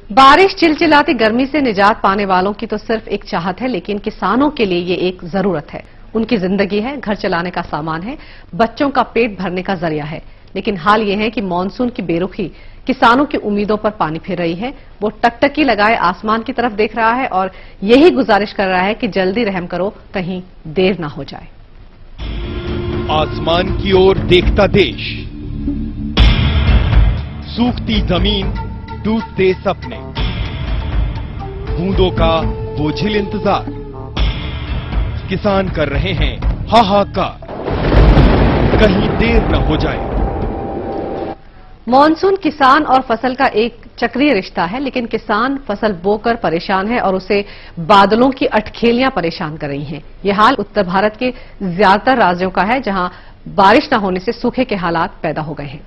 बारिश चिलचिलाती गर्मी से निजात पाने वालों की तो सिर्फ एक चाहत है, लेकिन किसानों के लिए ये एक जरूरत है। उनकी जिंदगी है, घर चलाने का सामान है, बच्चों का पेट भरने का जरिया है। लेकिन हाल ये है कि मानसून की बेरुखी किसानों की उम्मीदों पर पानी फिर रही है। वो टकटकी लगाए आसमान की तरफ देख रहा है और यही गुजारिश कर रहा है कि जल्दी रहम करो, कहीं देर ना हो जाए। आसमान की ओर देखता देश, सूखती जमीन, टूटते सपने, बूंदों का बोझिल इंतजार। किसान कर रहे हैं हाहाकार, कहीं देर न हो जाए। मॉनसून किसान और फसल का एक चक्रीय रिश्ता है, लेकिन किसान फसल बोकर परेशान है और उसे बादलों की अटखेलियां परेशान कर रही हैं। यह हाल उत्तर भारत के ज्यादातर राज्यों का है, जहां बारिश न होने से सूखे के हालात पैदा हो गए हैं।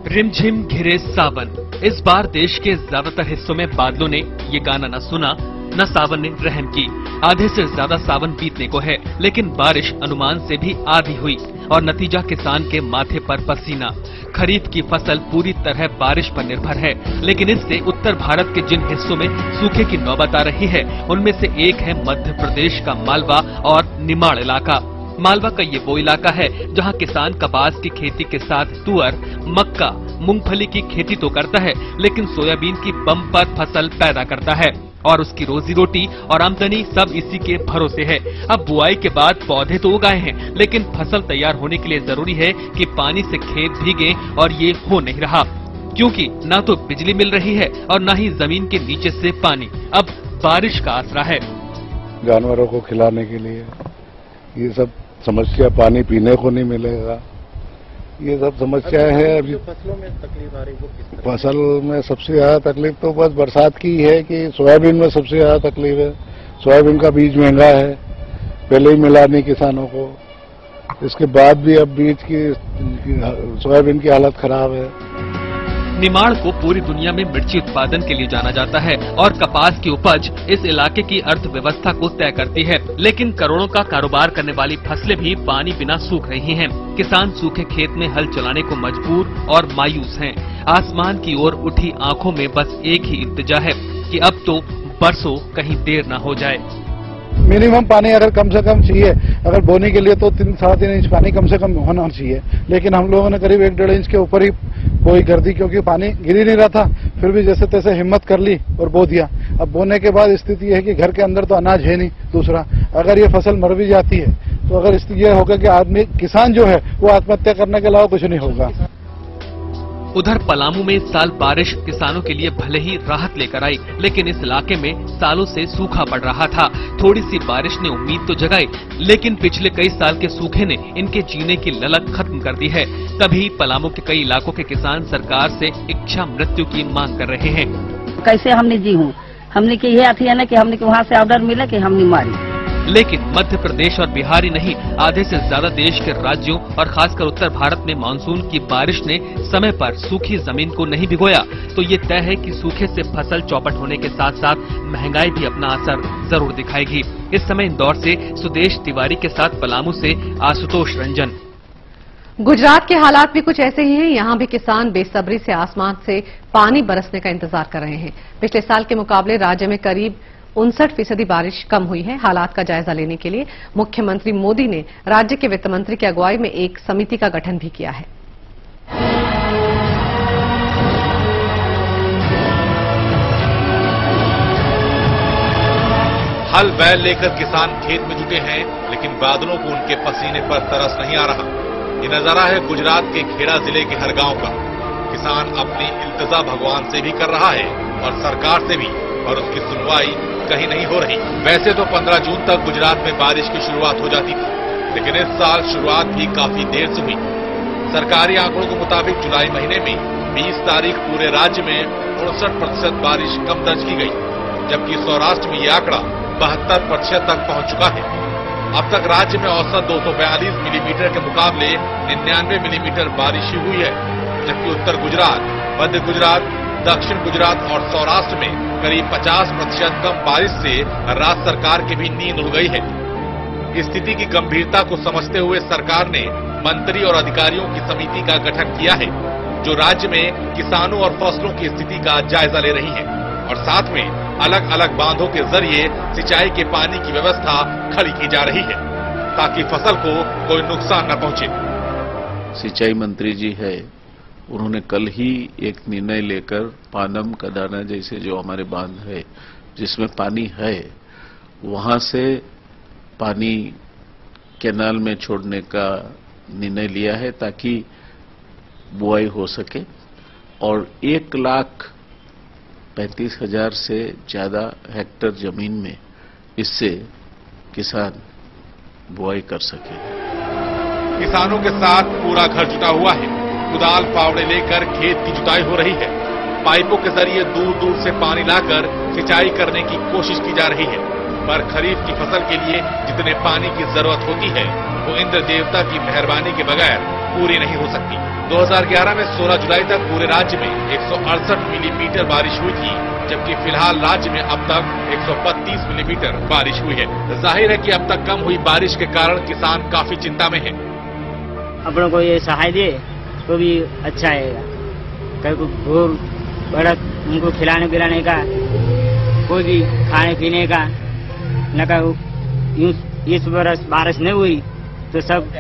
रिमझिम घिरे सावन। इस बार देश के ज्यादातर हिस्सों में बादलों ने ये गाना न सुना, न सावन ने रहम की। आधे से ज्यादा सावन बीतने को है, लेकिन बारिश अनुमान से भी आधी हुई और नतीजा किसान के माथे पर पसीना। खरीफ की फसल पूरी तरह बारिश पर निर्भर है, लेकिन इससे उत्तर भारत के जिन हिस्सों में सूखे की नौबत आ रही है, उनमें से एक है मध्य प्रदेश का मालवा और निमाड़ इलाका। मालवा का ये वो इलाका है जहां किसान कपास की खेती के साथ तुअर, मक्का, मूंगफली की खेती तो करता है, लेकिन सोयाबीन की बम्पर फसल पैदा करता है और उसकी रोजी रोटी और आमदनी सब इसी के भरोसे है। अब बुआई के बाद पौधे तो उगाए हैं, लेकिन फसल तैयार होने के लिए जरूरी है कि पानी से खेत भीगे, और ये हो नहीं रहा, क्योंकि न तो बिजली मिल रही है और न ही जमीन के नीचे से पानी। अब बारिश का आसरा है। जानवरों को खिलाने के लिए ये सब समस्या, पानी पीने को नहीं मिलेगा, ये सब समस्याएं हैं। अभी फसलों में तकलीफ आ रही वो किस तरह? फसल में सबसे ज्यादा तकलीफ तो बस बरसात की है कि सोयाबीन में सबसे ज्यादा तकलीफ है। सोयाबीन का बीज महंगा है, पहले ही मिला नहीं किसानों को, इसके बाद भी अब बीज की सोयाबीन की हालत खराब है। निमाड़ को पूरी दुनिया में मिर्ची उत्पादन के लिए जाना जाता है और कपास की उपज इस इलाके की अर्थव्यवस्था को तय करती है, लेकिन करोड़ों का कारोबार करने वाली फसलें भी पानी बिना सूख रही हैं। किसान सूखे खेत में हल चलाने को मजबूर और मायूस हैं। आसमान की ओर उठी आंखों में बस एक ही इल्तिजा है कि अब तो बरसों कहीं देर न हो जाए। मिनिमम पानी अगर कम से कम चाहिए, अगर बोने के लिए तो 3-3.5 इंच पानी कम से कम होना चाहिए, लेकिन हम लोगों ने करीब 1-1.5 इंच के ऊपर ही बोई कर दी, क्योंकि पानी गिर ही नहीं रहा था। फिर भी जैसे तैसे हिम्मत कर ली और बो दिया। अब बोने के बाद स्थिति यह है कि घर के अंदर तो अनाज है नहीं। दूसरा, अगर ये फसल मर भी जाती है तो अगर स्थिति यह होगा कि आदमी, किसान जो है वो आत्महत्या करने के अलावा कुछ नहीं होगा। उधर पलामू में इस साल बारिश किसानों के लिए भले ही राहत लेकर आई, लेकिन इस इलाके में सालों से सूखा पड़ रहा था। थोड़ी सी बारिश ने उम्मीद तो जगाई, लेकिन पिछले कई साल के सूखे ने इनके जीने की ललक खत्म कर दी है। तभी पलामू के कई इलाकों के किसान सरकार से इच्छा मृत्यु की मांग कर रहे हैं। कैसे हमने जी हूँ, हमने की ये आती है ना कि हमने के वहाँ से ऑर्डर मिला कि हमने मारी। लेकिन मध्य प्रदेश और बिहार ही नहीं, आधे से ज्यादा देश के राज्यों और खासकर उत्तर भारत में मानसून की बारिश ने समय पर सूखी जमीन को नहीं भिगोया, तो ये तय है कि सूखे से फसल चौपट होने के साथ साथ महंगाई भी अपना असर जरूर दिखाएगी। इस समय इंदौर से सुदेश तिवारी के साथ पलामू से आशुतोष रंजन। गुजरात के हालात भी कुछ ऐसे ही हैं। यहां भी किसान बेसब्री से आसमान से पानी बरसने का इंतजार कर रहे हैं। पिछले साल के मुकाबले राज्य में करीब 59% बारिश कम हुई है। हालात का जायजा लेने के लिए मुख्यमंत्री मोदी ने राज्य के वित्त मंत्री की अगुवाई में एक समिति का गठन भी किया है। हल बैल लेकर किसान खेत में जुटे हैं, लेकिन बादलों को उनके पसीने पर तरस नहीं आ रहा। ये नजारा है गुजरात के खेड़ा जिले के हर गांव का। किसान अपनी इल्तिजा भगवान से भी कर रहा है और सरकार से भी, और उसकी सुनवाई कहीं नहीं हो रही। वैसे तो 15 जून तक गुजरात में बारिश की शुरुआत हो जाती थी, लेकिन इस साल शुरुआत भी काफी देर से हुई। सरकारी आंकड़ों के मुताबिक जुलाई महीने में 20 तारीख पूरे राज्य में 59% बारिश कम दर्ज की गई, जबकि सौराष्ट्र में यह आंकड़ा 72% तक पहुंच चुका है। अब तक राज्य में औसत 242 मिलीमीटर के मुकाबले 99 मिलीमीटर बारिश हुई है, जबकि उत्तर गुजरात, मध्य गुजरात, दक्षिण गुजरात और सौराष्ट्र में करीब 50% कम बारिश से राज्य सरकार की भी नींद उड़ गई है। स्थिति की गंभीरता को समझते हुए सरकार ने मंत्री और अधिकारियों की समिति का गठन किया है। जो राज्य में किसानों और फसलों की स्थिति का जायजा ले रही है और साथ में अलग अलग बांधों के जरिए सिंचाई के पानी की व्यवस्था खड़ी की जा रही है ताकि फसल को कोई नुकसान न पहुंचे। सिंचाई मंत्री जी है, उन्होंने कल ही एक निर्णय लेकर पानम कदाना जैसे जो हमारे बांध है जिसमें पानी है वहां से पानी कैनाल में छोड़ने का निर्णय लिया है ताकि बुआई हो सके और 1,35,000 से ज्यादा हेक्टेयर जमीन में इससे किसान बुआई कर सके। किसानों के साथ पूरा घर जुटा हुआ है, कुदाल फावड़े लेकर खेत की जुताई हो रही है, पाइपों के जरिए दूर दूर से पानी लाकर सिंचाई करने की कोशिश की जा रही है, पर खरीफ की फसल के लिए जितने पानी की जरूरत होती है वो इंद्र देवता की मेहरबानी के बगैर पूरी नहीं हो सकती। 2011 में 16 जुलाई तक पूरे राज्य में 168 मिलीमीटर बारिश हुई थी, जबकि फिलहाल राज्य में अब तक 132 मिलीमीटर बारिश हुई है। जाहिर है कि अब तक कम हुई बारिश के कारण किसान काफी चिंता में है। अपनों को ये सहाय दे तो भी अच्छा है, कहीं को घोर बड़ा उनको खिलाने पिलाने का, कोई भी खाने पीने का न का इस बरस बारिश नहीं हुई तो सब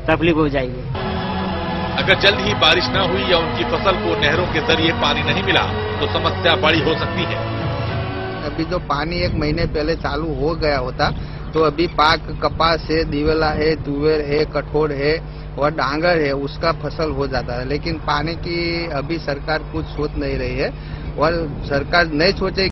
तकलीफ हो जाएगी। अगर जल्द ही बारिश न हुई या उनकी फसल को नहरों के जरिए पानी नहीं मिला तो समस्या बड़ी हो सकती है। अभी जो पानी 1 महीने पहले चालू हो गया होता तो अभी पाक कपास है, दिवेला है, तुवेर है, कठोर है और डांगर है, उसका फसल हो जाता है। लेकिन पानी की अभी सरकार कुछ सोच नहीं रही है और सरकार नहीं सोचेगी।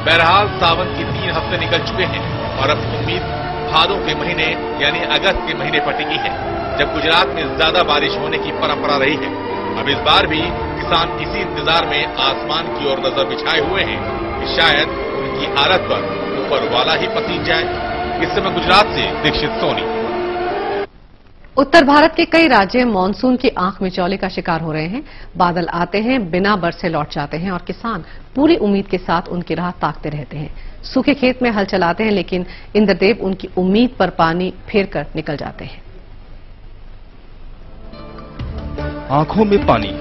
बहरहाल सावन के 3 हफ्ते निकल चुके हैं और अब उम्मीद भादों के महीने यानी अगस्त के महीने पर टिकी है, जब गुजरात में ज्यादा बारिश होने की परंपरा रही है। अब इस बार भी किसान इसी इंतजार में आसमान की ओर नजर बिछाए हुए हैं कि शायद उनकी हालत पर ऊपर वाला ही पसीज जाए। इस समय गुजरात से दीक्षित सोनी। उत्तर भारत के कई राज्य मानसून की आंख मिचौली का शिकार हो रहे हैं। बादल आते हैं, बिना बरसे लौट जाते हैं और किसान पूरी उम्मीद के साथ उनकी राह ताकते रहते हैं। सूखे खेत में हल चलाते हैं, लेकिन इंद्रदेव उनकी उम्मीद पर पानी फेर कर निकल जाते हैं। आंखों में पानी,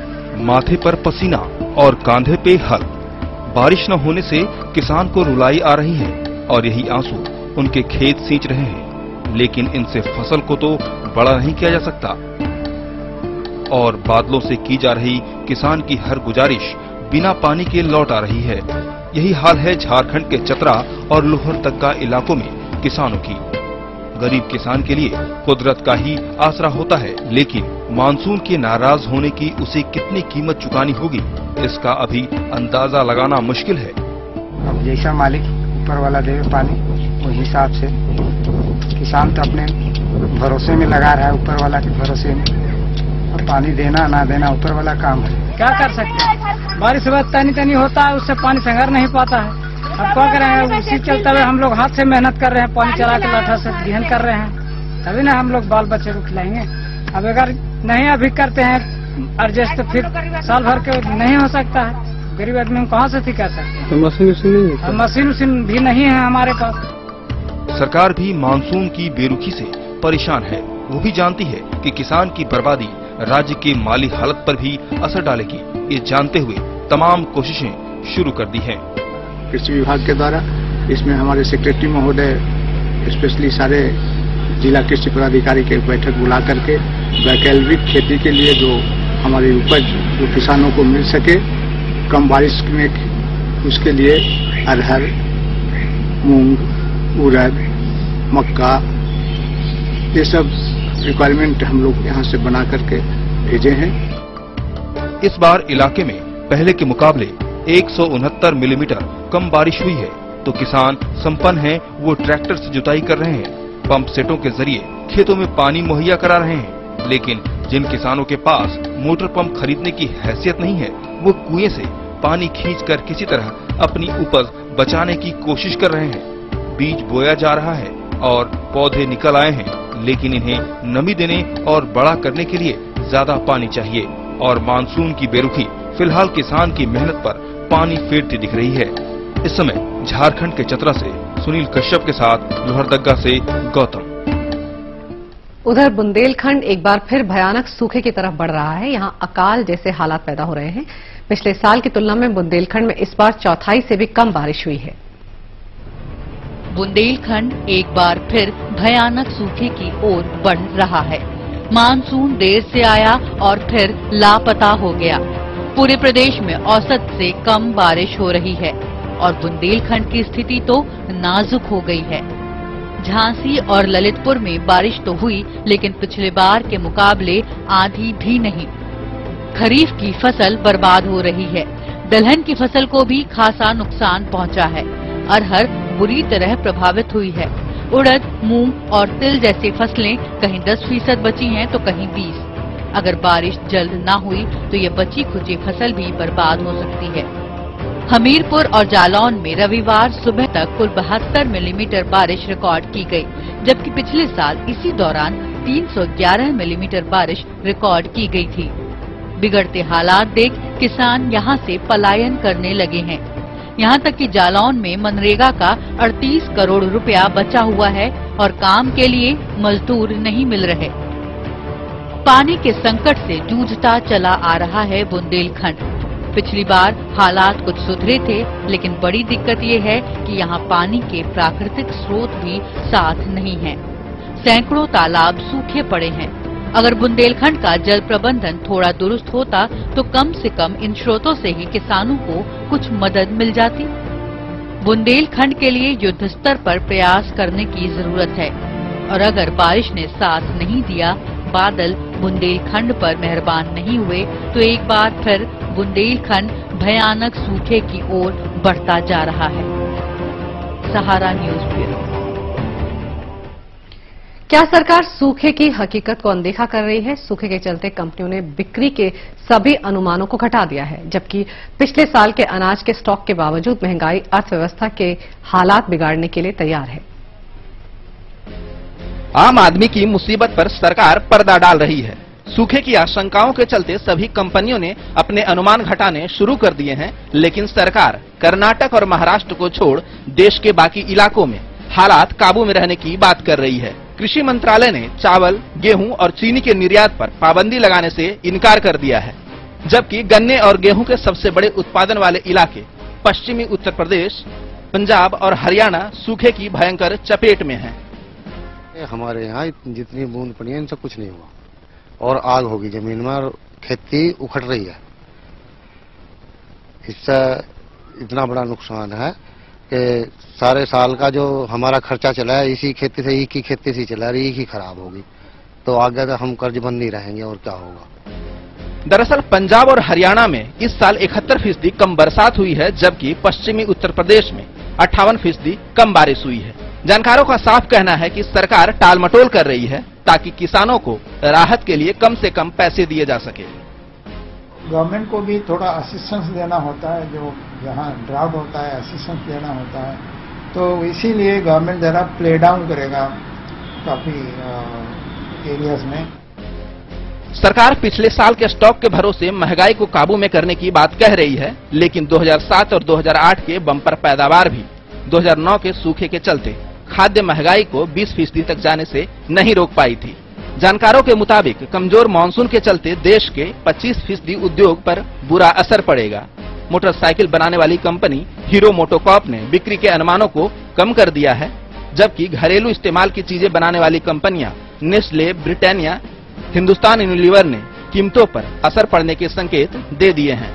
माथे पर पसीना और कांधे पे हल। बारिश न होने से किसान को रुलाई आ रही है और यही आंसू उनके खेत सींच रहे हैं, लेकिन इनसे फसल को तो बड़ा नहीं किया जा सकता। और बादलों से की जा रही किसान की हर गुजारिश बिना पानी के लौट आ रही है। यही हाल है झारखंड के चतरा और लोहरदग्गा इलाकों में किसानों की। गरीब किसान के लिए कुदरत का ही आसरा होता है, लेकिन मानसून के नाराज होने की उसे कितनी कीमत चुकानी होगी, इसका अभी अंदाजा लगाना मुश्किल है। अब जैसा मालिक ऊपर वाला देवे पानी, उस हिसाब से किसान तो अपने भरोसे में लगा रहा है, ऊपर वाला के भरोसे में। अब पानी देना ना देना ऊपर वाला काम है। क्या कर सकते हैं, बारिश बहुत तनी होता है, उससे पानी संगर नहीं पाता है। अब क्या करें, उसी चलते हुए हम लोग हाथ से मेहनत कर रहे हैं, पानी चला के लाठा से बिहन कर रहे हैं, तभी ना हम लोग बाल बच्चे को खिलाएंगे। अब अगर नहीं अभी करते हैं एडजस्ट तो फिर साल भर के नहीं हो सकता है। गरीब आदमी कहाँ से कर सकते हैं। मशीन भी नहीं है हमारे पास। सरकार भी मानसून की बेरुखी से परेशान है। वो भी जानती है कि किसान की बर्बादी राज्य की माली हालत पर भी असर डालेगी। ये जानते हुए तमाम कोशिशें शुरू कर दी हैं। कृषि विभाग के द्वारा इसमें हमारे सेक्रेटरी महोदय स्पेशली सारे जिला कृषि पदाधिकारी के बैठक बुला करके वैकल्पिक खेती के लिए जो हमारी उपज जो किसानों को मिल सके कम बारिश में, उसके लिए अरहर, मूंग, उड़द, मक्का, ये सब रिक्वायरमेंट हम लोग यहाँ से बना करके भेजे हैं। इस बार इलाके में पहले के मुकाबले 169 मिलीमीटर कम बारिश हुई है, तो किसान संपन्न हैं, वो ट्रैक्टर से जुताई कर रहे हैं, पंप सेटों के जरिए खेतों में पानी मुहैया करा रहे हैं। लेकिन जिन किसानों के पास मोटर पंप खरीदने की हैसियत नहीं है, वो कुएं से पानी खींचकर किसी तरह अपनी उपज बचाने की कोशिश कर रहे हैं। बीज बोया जा रहा है और पौधे निकल आए हैं, लेकिन इन्हें नमी देने और बड़ा करने के लिए ज्यादा पानी चाहिए। और मानसून की बेरुखी फिलहाल किसान की मेहनत पर पानी फेरती दिख रही है। इस समय झारखंड के चतरा से सुनील कश्यप के साथ लोहरदग्गा से गौतम। उधर बुंदेलखंड एक बार फिर भयानक सूखे की तरफ बढ़ रहा है। यहां अकाल जैसे हालात पैदा हो रहे हैं। पिछले साल की तुलना में बुंदेलखंड में इस बार चौथाई से भी कम बारिश हुई है। बुंदेलखंड एक बार फिर भयानक सूखे की ओर बढ़ रहा है। मानसून देर से आया और फिर लापता हो गया। पूरे प्रदेश में औसत से कम बारिश हो रही है और बुंदेलखंड की स्थिति तो नाजुक हो गई है। झांसी और ललितपुर में बारिश तो हुई, लेकिन पिछले बार के मुकाबले आधी भी नहीं। खरीफ की फसल बर्बाद हो रही है। दलहन की फसल को भी खासा नुकसान पहुंचा है। अरहर बुरी तरह प्रभावित हुई है। उड़द, मूंग और तिल जैसी फसलें कहीं 10% बची हैं तो कहीं 20%। अगर बारिश जल्द न हुई तो ये बची खुची फसल भी बर्बाद हो सकती है। हमीरपुर और जालौन में रविवार सुबह तक कुल 72 मिलीमीटर बारिश रिकॉर्ड की गई, जबकि पिछले साल इसी दौरान 311 मिलीमीटर बारिश रिकॉर्ड की गई थी। बिगड़ते हालात देख किसान यहां से पलायन करने लगे हैं। यहां तक कि जालौन में मनरेगा का 38 करोड़ रुपया बचा हुआ है और काम के लिए मजदूर नहीं मिल रहे। पानी के संकट से जूझता चला आ रहा है बुंदेलखंड। पिछली बार हालात कुछ सुधरे थे, लेकिन बड़ी दिक्कत ये है कि यहाँ पानी के प्राकृतिक स्रोत भी साथ नहीं हैं। सैकड़ों तालाब सूखे पड़े हैं। अगर बुंदेलखंड का जल प्रबंधन थोड़ा दुरुस्त होता तो कम से कम इन स्रोतों से ही किसानों को कुछ मदद मिल जाती। बुंदेलखंड के लिए युद्ध स्तर पर प्रयास करने की जरूरत है और अगर बारिश ने साथ नहीं दिया, बादल बुंदेलखंड पर मेहरबान नहीं हुए तो एक बार फिर बुंदेलखंड भयानक सूखे की ओर बढ़ता जा रहा है। सहारा न्यूज ब्यूरो। क्या सरकार सूखे की हकीकत को अनदेखा कर रही है? सूखे के चलते कंपनियों ने बिक्री के सभी अनुमानों को घटा दिया है, जबकि पिछले साल के अनाज के स्टॉक के बावजूद महंगाई अर्थव्यवस्था के हालात बिगाड़ने के लिए तैयार है। आम आदमी की मुसीबत पर सरकार पर्दा डाल रही है। सूखे की आशंकाओं के चलते सभी कंपनियों ने अपने अनुमान घटाने शुरू कर दिए हैं, लेकिन सरकार कर्नाटक और महाराष्ट्र को छोड़ देश के बाकी इलाकों में हालात काबू में रहने की बात कर रही है। कृषि मंत्रालय ने चावल, गेहूं और चीनी के निर्यात पर पाबंदी लगाने से इनकार कर दिया है, जबकि गन्ने और गेहूं के सबसे बड़े उत्पादन वाले इलाके पश्चिमी उत्तर प्रदेश, पंजाब और हरियाणा सूखे की भयंकर चपेट में हैं। हमारे यहाँ जितनी बूंद पड़ी है इनसे कुछ नहीं हुआ और आग होगी जमीन में और खेती उखड़ रही है। इससे इतना बड़ा नुकसान है कि सारे साल का जो हमारा खर्चा चला है इसी खेती से, एक ही खेती से चला रही, एक ही खराब होगी तो आगे तो हम कर्जबंद नहीं रहेंगे और क्या होगा। दरअसल पंजाब और हरियाणा में इस साल 71% कम बरसात हुई है, जबकि पश्चिमी उत्तर प्रदेश में 58% कम बारिश हुई है। जानकारों का साफ कहना है कि सरकार टालमटोल कर रही है ताकि किसानों को राहत के लिए कम से कम पैसे दिए जा सके। गवर्नमेंट को भी थोड़ा असिस्टेंस देना होता है, जो जहाँ ड्राउट होता है असिस्टेंस देना होता है, तो इसीलिए गवर्नमेंट जरा प्ले डाउन करेगा काफी एरियाज में। सरकार पिछले साल के स्टॉक के भरोसे महंगाई को काबू में करने की बात कह रही है, लेकिन 2007 और 2008 के बम्पर पैदावार भी 2009 के सूखे के चलते खाद्य महंगाई को 20% तक जाने से नहीं रोक पाई थी। जानकारों के मुताबिक कमजोर मानसून के चलते देश के 25% उद्योग पर बुरा असर पड़ेगा। मोटरसाइकिल बनाने वाली कंपनी हीरो मोटोकॉर्प ने बिक्री के अनुमानों को कम कर दिया है, जबकि घरेलू इस्तेमाल की चीजें बनाने वाली कंपनियां नेस्ले, ब्रिटानिया, हिंदुस्तान यूनिलीवर ने कीमतों पर असर पड़ने के संकेत दे दिए हैं।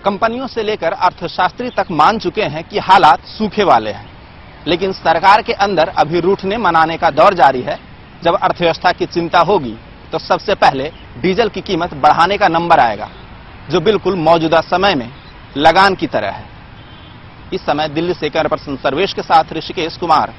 कंपनियों से लेकर अर्थशास्त्री तक मान चुके हैं कि हालात सूखे वाले हैं, लेकिन सरकार के अंदर अभी रूठने मनाने का दौर जारी है। जब अर्थव्यवस्था की चिंता होगी तो सबसे पहले डीजल की कीमत बढ़ाने का नंबर आएगा, जो बिल्कुल मौजूदा समय में लगान की तरह है। इस समय दिल्ली से कैमरा पर्सन सर्वेश के साथ ऋषिकेश कुमार,